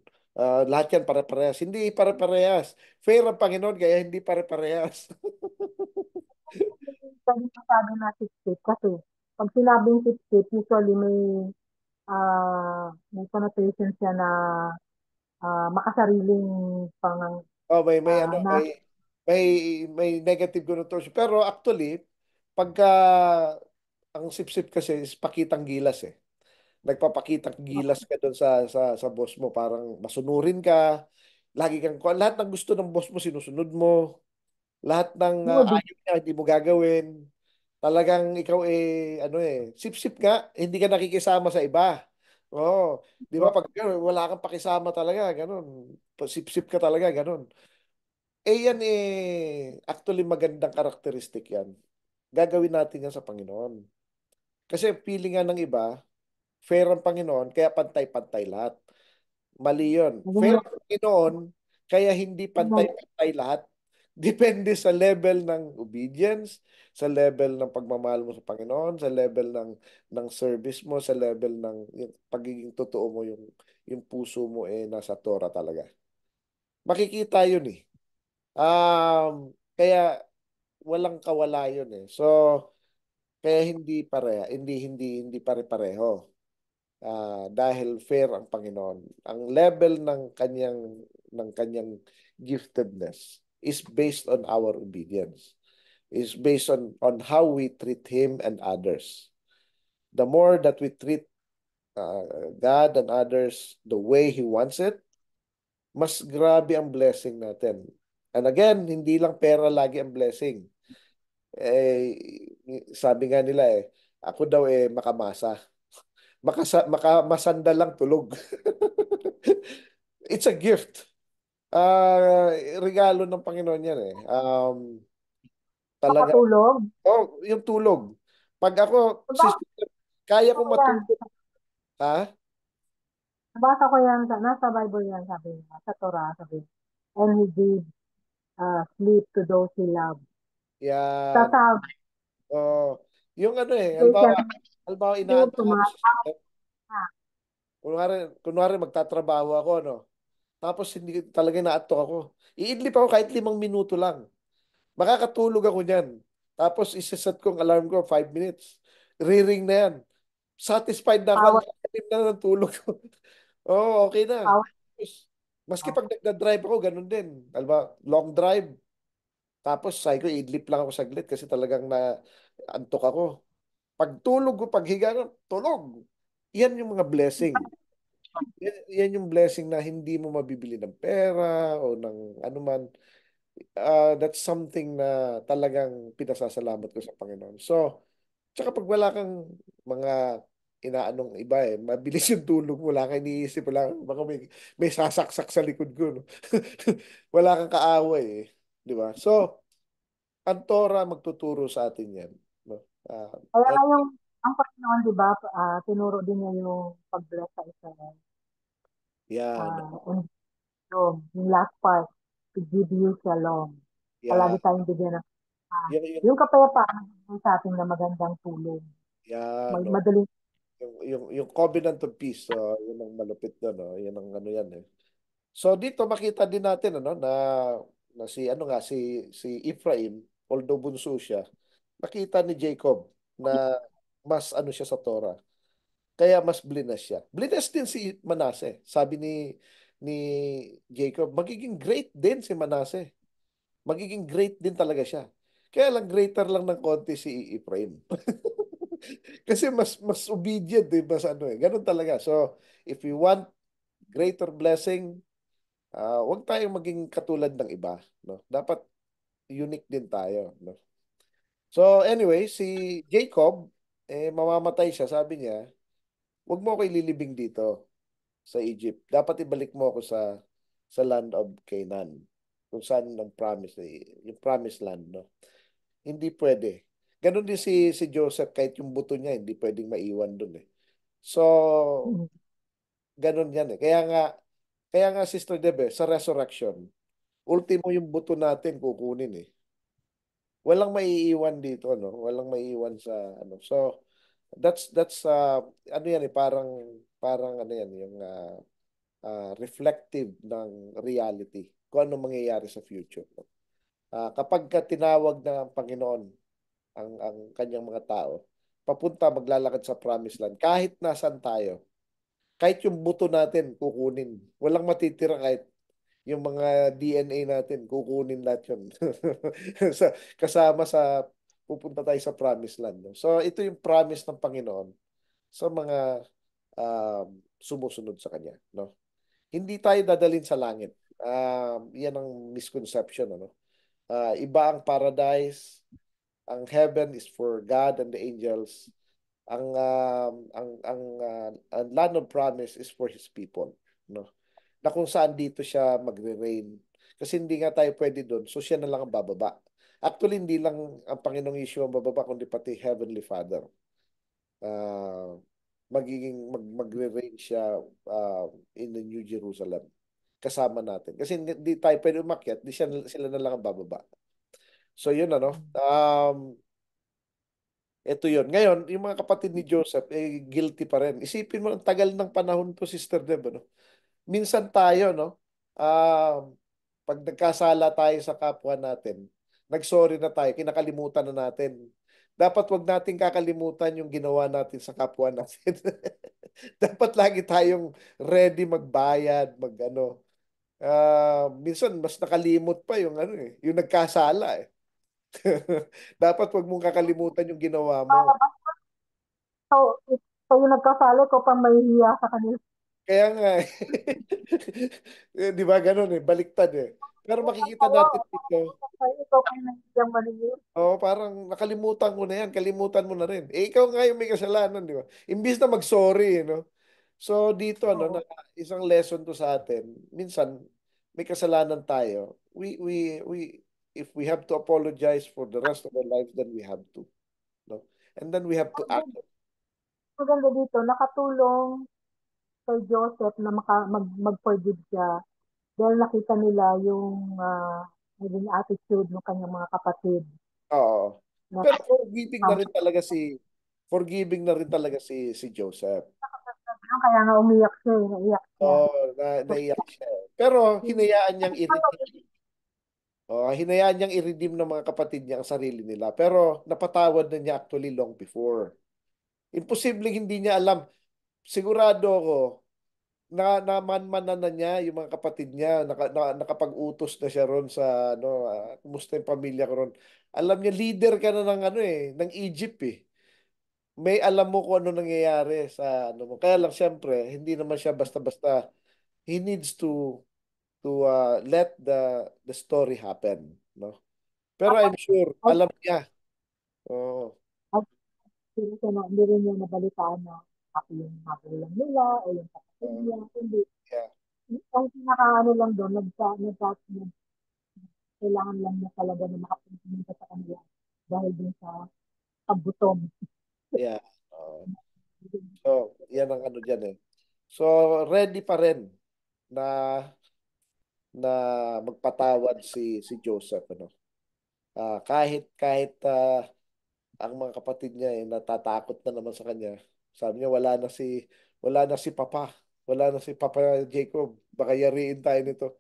Lahat yan pare-parehas. Hindi pare-parehas. Fair ang Panginoon, kaya hindi pare-parehas. Pwede masabi na tip kasi pag sinabing tip usually may connotation siya na makasariling pang May na may may negative connotation. Pero actually, pagka ang sip-sip kasi is pakitang gilas Nagpapakitang gilas ka doon sa boss mo, parang masunurin ka, lagi kang lahat ng gusto ng boss mo sinusunod mo, lahat ng good. ayaw niya hindi mo gagawin. Talagang ikaw sip-sip nga, hindi ka nakikisama sa iba. Oo, 'di ba pag wala kang pakisama talaga, ganun. Sip-sip ka talaga, ganun. Yan actually magandang karakteristik yan. Gagawin natin yan sa Panginoon. Kasi feeling nga ng iba, fair ang Panginoon, kaya pantay-pantay lahat. Mali yun. Fair ang Panginoon, kaya hindi pantay-pantay lahat. Depende sa level ng obedience, sa level ng pagmamahal mo sa Panginoon, sa level ng service mo, sa level ng yung pagiging totoo mo, yung puso mo nasa Torah talaga. Makikita yun kaya walang kawala yun So, kaya hindi pare-pareho. Dahil fair ang Panginoon. Ang level ng kanyang giftedness is based on our obedience. Is based on how we treat Him and others. The more that we treat God and others the way He wants it, mas grabe ang blessing natin. And again, hindi lang pera lagi ang blessing. Sabi nga nila ako daw makamasa. Makamasanda lang tulog. It's a gift. Regalo ng Panginoon yan talaga. Makatulog. Oh, yung tulog. Pag ako, Nabasa kaya ko kong yan. matulog. Ha? Nabasa ko yan. Nasa Bible yan sabi niya. Sa Torah sabi niya. And he gave sleep to those he loved. Yan. Sasabi, Oh, yung siya halimbawa doon inaantok ako sa tumatawag system. na. Kunwari magtatrabaho ako, no? Tapos hindi talaga inaantok ako. Iidlip ako kahit 5 minuto lang. Makakatulog ako niyan. Tapos isaset kong alarm ko 5 minutes. Ring na yan. Satisfied na ako. Ang Tawag, lalim na ng tulog ko. Oo, okay na. tawag. Tapos, maski pag nagda-drive ako, ganun din. Alam ba, long drive. Tapos sabi ko, idlip lang ako saglit kasi talagang na antok ako. Pagtulog ko, paghiga ko, tulog. Yan yung mga blessing. Yan yung blessing na hindi mo mabibili ng pera o ng anuman. That's something na talagang pinasasalamat ko sa Panginoon. So, tsaka pag wala kang mga inaanong iba mabilis yung tulog mo, wala kang iniisip, wala kang, baka may sasaksak sa likod ko, no? Wala kang kaaway, eh. Di ba? So, ang Torah magtuturo sa atin yan. No? Kaya And nga ang Panginoon, di ba, tinuro din niya yung pag-bless sa Israel. yan, And yung last part, to give you shalom. yan, Palagi tayong bigyan ng yan, yan, yung kapayapaan na sa atin na magandang tulong. yan, no? Madaling Yung covenant of peace, so, yun ang malupit doon, no? Yun ang ano yan, eh. So dito makita din natin ano na si ano nga si Ephraim, although bunso siya, nakita ni Jacob na mas ano siya sa Torah. Kaya mas blinas siya. Blinas din si Manase. Sabi ni Jacob, magiging great din si Manase. Magiging great din talaga siya. Kaya lang greater lang ng konti si Ephraim. Kasi mas obedient, eh, mas ano eh. Ganun talaga. So, if we want greater blessing, huwag tayong maging katulad ng iba, no? Dapat unique din tayo, no? So anyway, si Jacob, mamamatay siya, sabi niya, huwag mo ako ililibing dito sa Egypt. Dapat ibalik mo ako sa land of Canaan, kung saan ang promise, yung promised land, no? Hindi pwede. Ganon din si Joseph, kahit yung buto niya, hindi pwedeng maiwan dun, eh. So, ganon yan, eh. Kaya nga Sister Debe, sa resurrection, ultimo yung buto natin kukunin, eh. Walang maiiwan dito, no? Walang maiiwan sa ano. So, that's ano yan, eh, parang ano yan, yung reflective ng reality kung ano mangyayari sa future, no? Kapag ka tinawag ng Panginoon ang kanyang mga tao, papunta maglalakad sa promised land, kahit nasan tayo, kahit yung buto natin kukunin. Walang matitira kahit yung mga DNA natin, kukunin lahat yun. Kasama sa pupunta tayo sa promised land. No? So ito yung promise ng Panginoon sa mga sumusunod sa Kanya. No? Hindi tayo dadalhin sa langit. Yan ang misconception. Ano? Iba ang paradise. Ang heaven is for God and the angels. Ang land of promise is for His people. No? Na kung saan dito siya magre-reign. Kasi hindi nga tayo pwede doon, so siya na lang ang bababa. Actually, hindi lang ang Panginoong Yeshua ang bababa, kundi pati Heavenly Father. Ah, magre-reign siya in the New Jerusalem. Kasama natin. Kasi hindi tayo pwede umakyat, sila na lang ang bababa. So yun ano. Ito yun. Ngayon, yung mga kapatid ni Joseph, guilty pa rin. Isipin mo, ang tagal ng panahon to, Sister Deb, ano? Minsan tayo, no? Pag nagkasala tayo sa kapwa natin, nagsorry na tayo, kinakalimutan na natin. Dapat wag nating kakalimutan yung ginawa natin sa kapwa natin. Dapat lagi tayong ready magbayad, magano. Minsan mas nakalimot pa yung ano eh, yung nagkasala eh. Dapat wag mong kakalimutan yung ginawa mo. palabas. So, sa'yo nagkasali ko pang mahihiya sa kanila. Kaya nga eh. Di ba ganun eh, baliktad eh. Pero makikita Kaya, natin dito, sa'yo ikaw pang nahihiyang maningil. oh, parang nakalimutan mo na yan, kalimutan mo na rin. Ikaw nga yung may kasalanan, di ba? Imbis na mag-sorry, no? So, dito, ano, na Oo. isang lesson to sa atin, minsan, may kasalanan tayo. If we have to apologize for the rest of our lives, then we have to, no? And then we have to act. Maganda dito, nakatulong kay Joseph na mag-forgive siya dahil nakita nila yung naging attitude ng kanyang mga kapatid Oo. na Pero forgiving na um, rin talaga si Joseph. kaya nga umiyak siya, naiyak siya. Oh, So, naiyak siya. Pero hinayaan niyang i-redeem ng mga kapatid niya ang sarili nila. Pero napatawad na niya actually long before. Imposibleng hindi niya alam. Sigurado ako namanmanan na niya yung mga kapatid niya, nakapag-utos na siya ron sa ano, kumusta yung pamilya ko ron. Alam niya, leader ka na ng ano ng Egypt eh. May alam mo kung ano nangyayari sa ano mo. Kaya lang siyempre, hindi naman siya basta-basta. He needs to let the story happen, no? Pero I'm sure At, alam niya. Oo. at hindi rin niya nabalitaan na ako yung magulang nila o yung kapatid Oo. niya. Hindi. Yeah. Ang pinakaano lang doon, kailangan lang niya talaga na makapunta sa kanila dahil din sa kabutom. Yeah. Oo. So, yan ang ano dyan eh. So, ready pa rin na na magpatawad si Joseph, ano. Kahit ang mga kapatid niya natatakot na naman sa kanya. Sabi niya wala na si Papa. Wala na si Papa Jacob. Baka yariin tayo nito.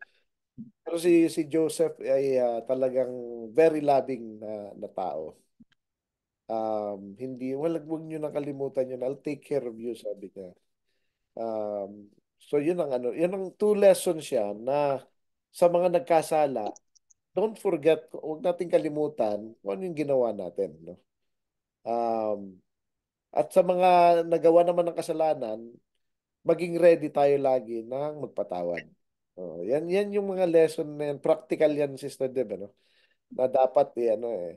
Pero si Joseph ay talagang very loving na tao. Hindi, wag niyo nakalimutan yun. I'll take care of you, sabi niya. So yun ang ano, yun ang two lessons siya na sa mga nagkasala, don't forget, huwag nating kalimutan kung ano yung ginawa natin, no? Um, at sa mga nagawa naman ng kasalanan, maging ready tayo lagi ng magpatawad. Oh, yan yung mga lesson na yan. Practical yan, Sister Deb, ano? Na dapat ano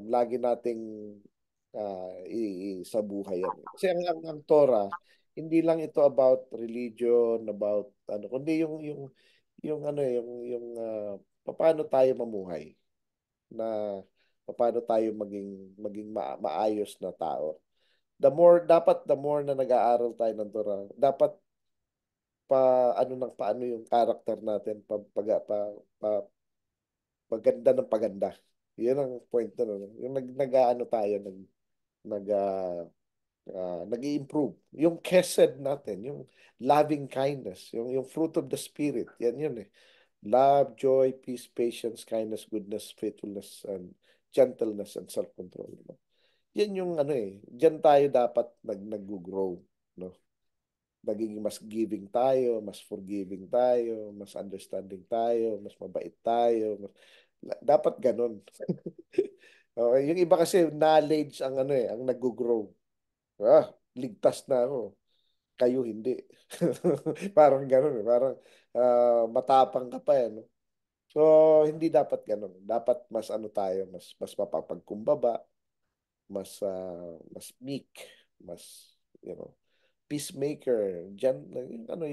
lagi nating sa buhay yan. Kasi ang Torah, hindi lang ito about religion, about ano, kundi yung ano paano tayo mamuhay, na paano tayo maging maayos na tao. The more na nag-aaral tayo ng Torah, dapat paano yung character natin, pa, paganda ng paganda. Yun ang point na, no? Yung nag-aano tayo, nag nag-i-improve. Yung kesed natin, yung loving kindness, yung fruit of the spirit, yan yun eh. Love, joy, peace, patience, kindness, goodness, faithfulness, and gentleness, and self-control. No? Yan yung ano eh. Diyan tayo dapat nag-grow. No? Nagiging mas giving tayo, mas forgiving tayo, mas understanding tayo, mas mabait tayo. Dapat ganun. Okay, yung iba kasi knowledge ang ano ang nag-grow. Ligtas na ako. Kayo hindi. Parang ganun eh. Parang matapang ka pa eh. No? So, hindi dapat ganun. Dapat mas ano tayo, mas mapapagkumbaba, mas meek, mas, peacemaker. Diyan, yung, ano,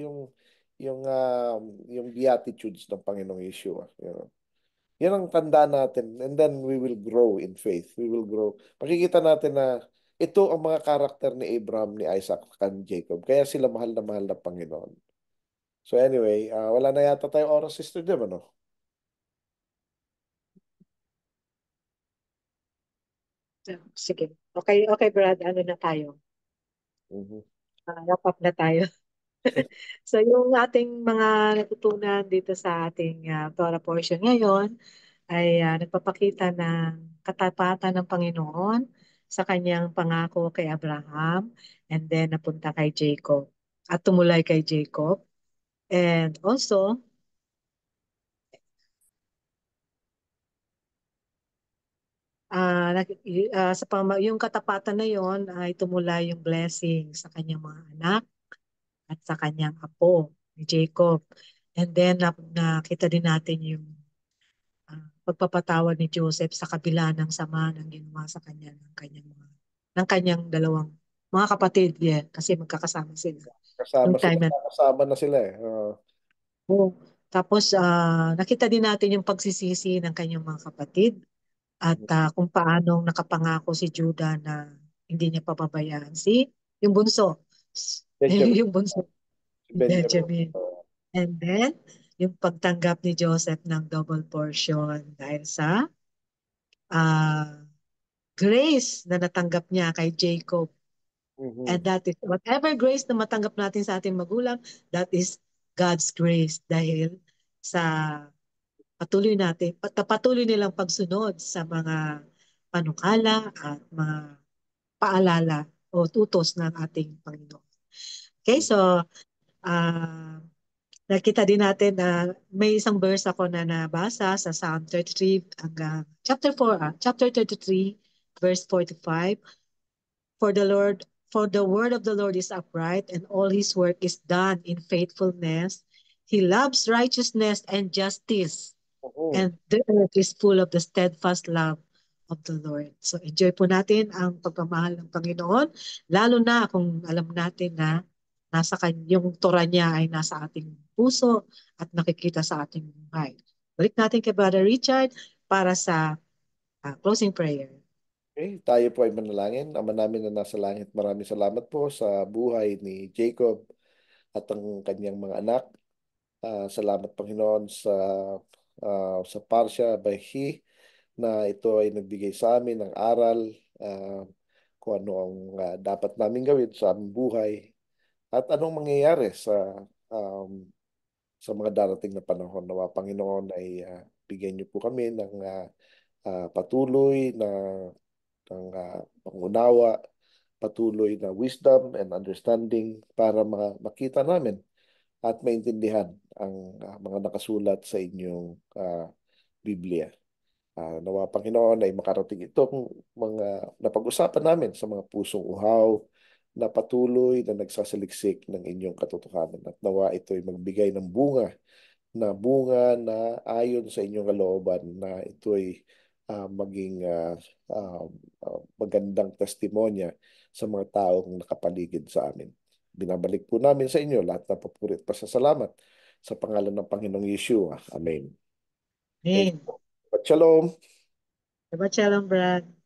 yung beatitudes ng Panginoong Yeshua. Yan ang tanda natin. And then we will grow in faith. We will grow. Makikita natin na ito ang mga karakter ni Abraham, ni Isaac, kan Jacob. Kaya sila mahal na mahal ng Panginoon. So anyway, wala na yata tayong oras, Sister Deb, ano? Sige. Okay, okay, Brad. Ano na tayo? Mhm. Wrap up na tayo. So, yung ating mga natutunan dito sa ating Torah portion ngayon ay nagpapakita ng katapatan ng Panginoon sa kanyang pangako kay Abraham and then napunta kay Jacob at tumulay kay Jacob. And also, yung katapatan na yon ay tumulay yung blessing sa kanyang mga anak at sa kanyang apo, ni Jacob. And then nakita din natin yung pagpapatawad ni Joseph sa kabila ng sama ng ginawa sa kanya ng kanyang dalawang mga kapatid, yeah, kasi magkakasama sila Kasama nung sila, time na. kasama na sila eh. Oo. Tapos nakita din natin yung pagsisisi ng kanyang mga kapatid at kung paano nakapangako si Judah na hindi niya pababayaan yung bunso. Benjamin. Yung bunso Si ni Benjamin. Benjamin. And then, yung pagtanggap ni Joseph ng double portion dahil sa ah, grace na natanggap niya kay Jacob. And Mhm. that is, whatever grace na matanggap natin sa ating magulang, that is God's grace dahil sa patuloy nilang pagsunod sa mga panukala at mga paalala o utos ng ating Panginoon. Okay, so ah nakita din natin na may isang verse ako na nabasa sa Psalm 33 hanggang chapter 33 verse 45. For the Lord, for the word of the Lord is upright, and all his work is done in faithfulness. He loves righteousness and justice, Oo. and the earth is full of the steadfast love of the Lord. So enjoy po natin ang pagmamahal ng Panginoon, lalo na kung alam natin na nasa yung tura niya ay nasa ating puso at nakikita sa ating buhay. Balik natin kay Brother Richard para sa closing prayer. Okay, tayo po ay manalangin. Ama namin na nasa langit, maraming salamat po sa buhay ni Jacob at ang kanyang mga anak. Salamat Panginoon sa Parsha Bahi na ito ay nagbigay sa amin ng aral, kung ano ang dapat namin gawin sa aming buhay at anong mangyayari um, sa mga darating na panahon. Nawa Panginoon ay bigyan niyo po kami ng patuloy ng pangunawa, patuloy na wisdom and understanding para makita namin at maintindihan ang mga nakasulat sa inyong Biblia. Nawa Panginoon ay makarating itong mga napag-usapan namin sa mga pusong uhaw na patuloy na nagsasaliksik ng inyong katotohanan at nawa ito ay magbigay ng bunga na ayon sa inyong kalooban na ito ay maging magandang testimonya sa mga taong nakapaligid sa amin. Binabalik po namin sa inyo lahat ng papuri at pasasalamat sa pangalan ng Panginoong Yeshua. Amen. Amen. Amen. Shalom. Shabbat shalom, Brad.